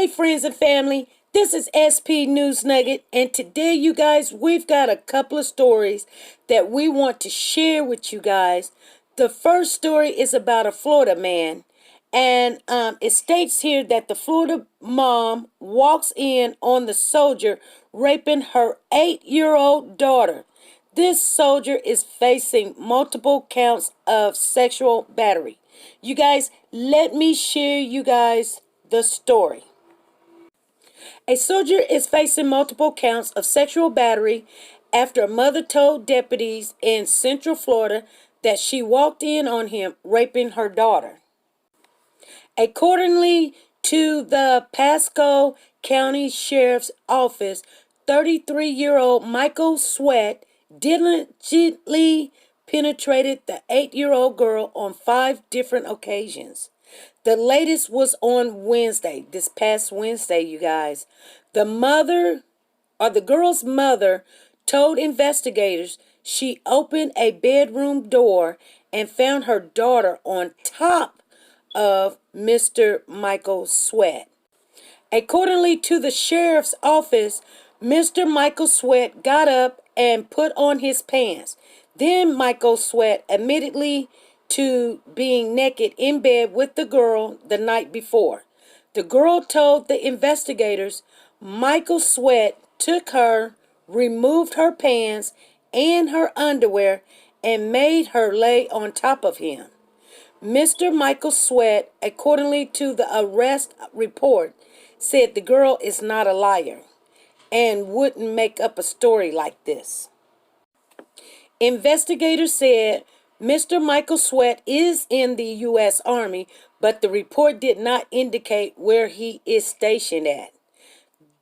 Hey friends and family, this is SP News Nugget, and today you guys, we've got a couple of stories that we want to share with you guys. The first story is about a Florida man, and it states here that the Florida mom walks in on the soldier raping her 8-year-old daughter. This soldier is facing multiple counts of sexual battery. You guys, let me share you guys the story. A soldier is facing multiple counts of sexual battery after a mother told deputies in Central Florida that she walked in on him raping her daughter. Accordingly to the Pasco County Sheriff's Office, 33-year-old Michael Sweat diligently penetrated the 8-year-old girl on 5 different occasions. The latest was on Wednesday, this past Wednesday, you guys. The girl's mother told investigators she opened a bedroom door and found her daughter on top of Mr. Michael Sweat. Accordingly to the sheriff's office, Mr. Michael Sweat got up and put on his pants. Then Michael Sweat admitted to being naked in bed with the girl the night before. The girl told the investigators Michael Sweat took her, removed her pants and her underwear, and made her lay on top of him. Mr. Michael Sweat, accordingly to the arrest report, said the girl is not a liar and wouldn't make up a story like this. Investigators said Mr. Michael Sweat is in the U.S. Army, but the report did not indicate where he is stationed at.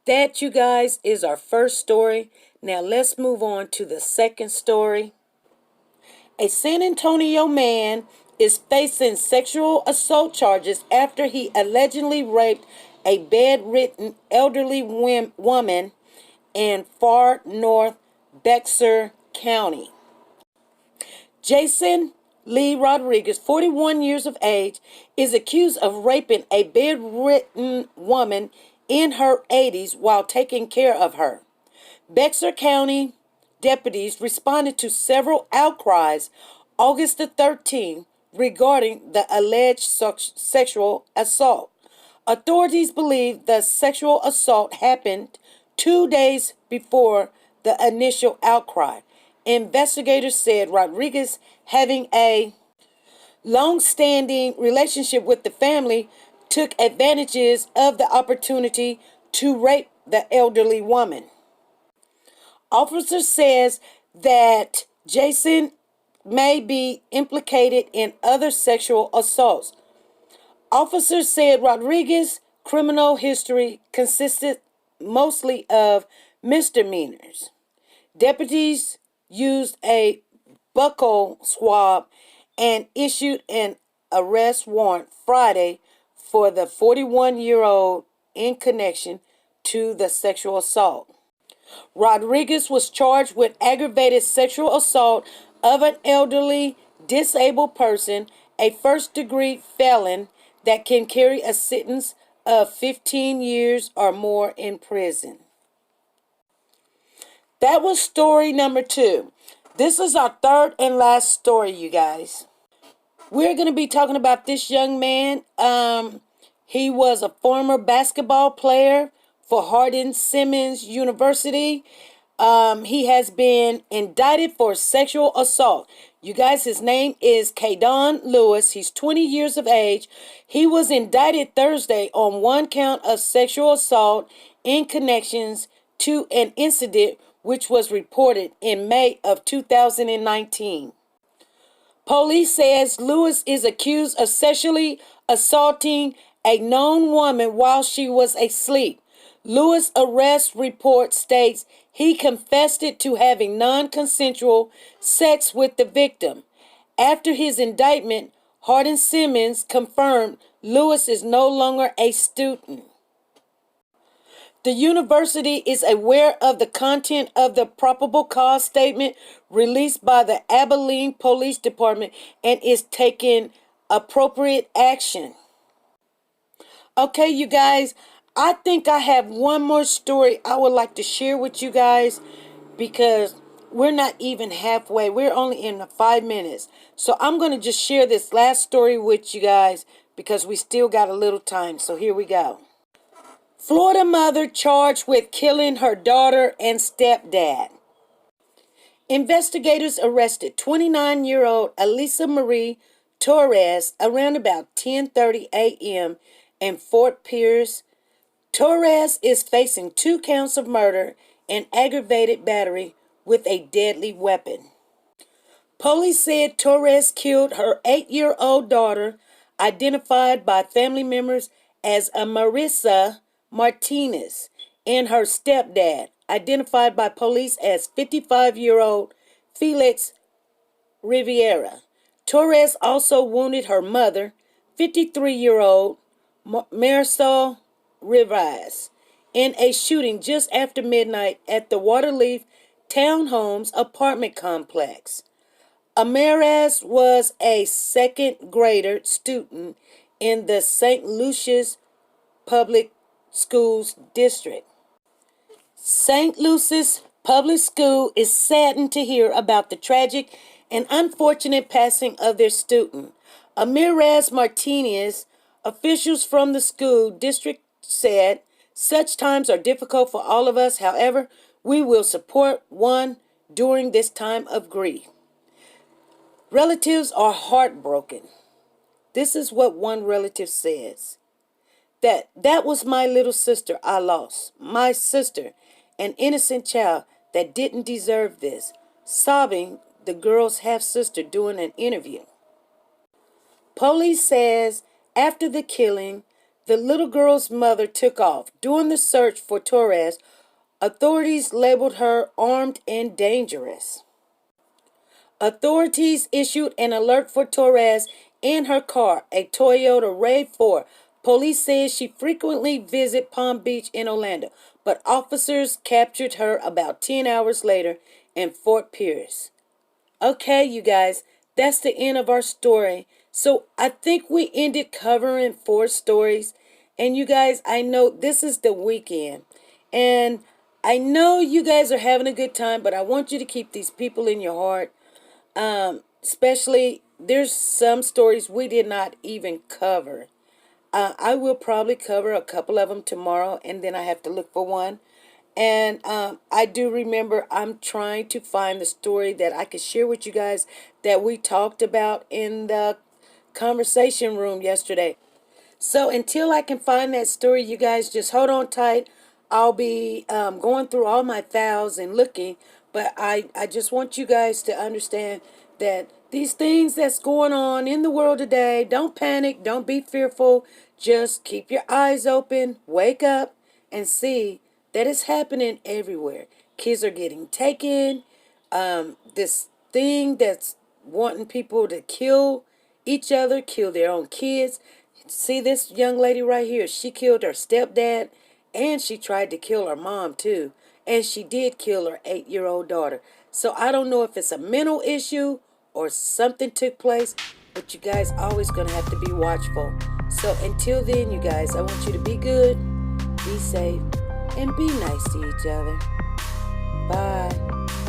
That, you guys, is our first story. Now let's move on to the second story. A San Antonio man is facing sexual assault charges after he allegedly raped a bedridden elderly woman in far north Bexar County. Jason Lee Rodriguez, 41 years of age, is accused of raping a bedridden woman in her 80s while taking care of her. Bexar County deputies responded to several outcries August the 13th regarding the alleged sexual assault. Authorities believe the sexual assault happened 2 days before the initial outcry. Investigators said Rodriguez, having a long-standing relationship with the family, took advantages of the opportunity to rape the elderly woman. Officer says that Jason may be implicated in other sexual assaults. Officers said Rodriguez's criminal history consisted mostly of misdemeanors. Deputies used a buccal swab and issued an arrest warrant Friday for the 41-year-old in connection to the sexual assault. Rodriguez was charged with aggravated sexual assault of an elderly disabled person, a first-degree felon that can carry a sentence of 15 years or more in prison. That was story number 2. This is our third and last story, you guys. We're going to be talking about this young man. He was a former basketball player for Hardin-Simmons University. He has been indicted for sexual assault. You guys, his name is Kaydon Lewis. He's 20 years of age. He was indicted Thursday on 1 count of sexual assault in connections to an incident which was reported in May of 2019. Police says Lewis is accused of sexually assaulting a known woman while she was asleep. Lewis' arrest report states he confessed to having non-consensual sex with the victim. After his indictment, Hardin-Simmons confirmed Lewis is no longer a student. The university is aware of the content of the probable cause statement released by the Abilene Police Department and is taking appropriate action. Okay, you guys, I think I have one more story I would like to share with you guys because we're not even halfway. We're only in the 5 minutes. So I'm going to just share this last story with you guys because we still got a little time. So here we go. Florida mother charged with killing her daughter and stepdad. Investigators arrested 29-year-old Elisa Marie Torres around about 10:30 a.m. in Fort Pierce. Torres is facing 2 counts of murder and aggravated battery with a deadly weapon. Police said Torres killed her 8-year-old daughter, identified by family members as Marissa Martinez, and her stepdad, identified by police as 55-year-old Felix Rivera. Torres also wounded her mother, 53-year-old Marisol Rivas, in a shooting just after midnight at the Waterleaf Townhomes apartment complex. Amaraz was a second grader student in the St. Lucia's Public Schools District. St. Lucia's Public School is saddened to hear about the tragic and unfortunate passing of their student. Amaraz Martinez, officials from the school district said, such times are difficult for all of us. However, we will support one during this time of grief. Relatives are heartbroken. This is what one relative says. That was my little sister I lost. My sister, an innocent child that didn't deserve this. Sobbing, the girl's half-sister doing an interview. Police says after the killing, the little girl's mother took off. During the search for Torres, authorities labeled her armed and dangerous. Authorities issued an alert for Torres and her car, a Toyota RAV4. Police says she frequently visits Palm Beach in Orlando, but officers captured her about 10 hours later in Fort Pierce. Okay, you guys, that's the end of our story. So I think we ended covering 4 stories. And you guys, I know this is the weekend. And I know you guys are having a good time, but I want you to keep these people in your heart. Especially, there's some stories we did not even cover. I will probably cover a couple of them tomorrow, and then I have to look for one. And I do remember I'm trying to find the story that I could share with you guys that we talked about in the conversation room yesterday. So until I can find that story, you guys just hold on tight. I'll be going through all my files and looking. But I just want you guys to understand that these things that's going on in the world today, don't panic, don't be fearful. Just keep your eyes open, wake up, and see that it's happening everywhere. Kids are getting taken. This thing that's wanting people to kill each other, kill their own kids. See this young lady right here. She killed her stepdad, and she tried to kill her mom too. And she did kill her 8-year-old daughter. So I don't know if it's a mental issue or something took place, but you guys always going to have to be watchful. So until then, you guys, I want you to be good, be safe, and be nice to each other. Bye.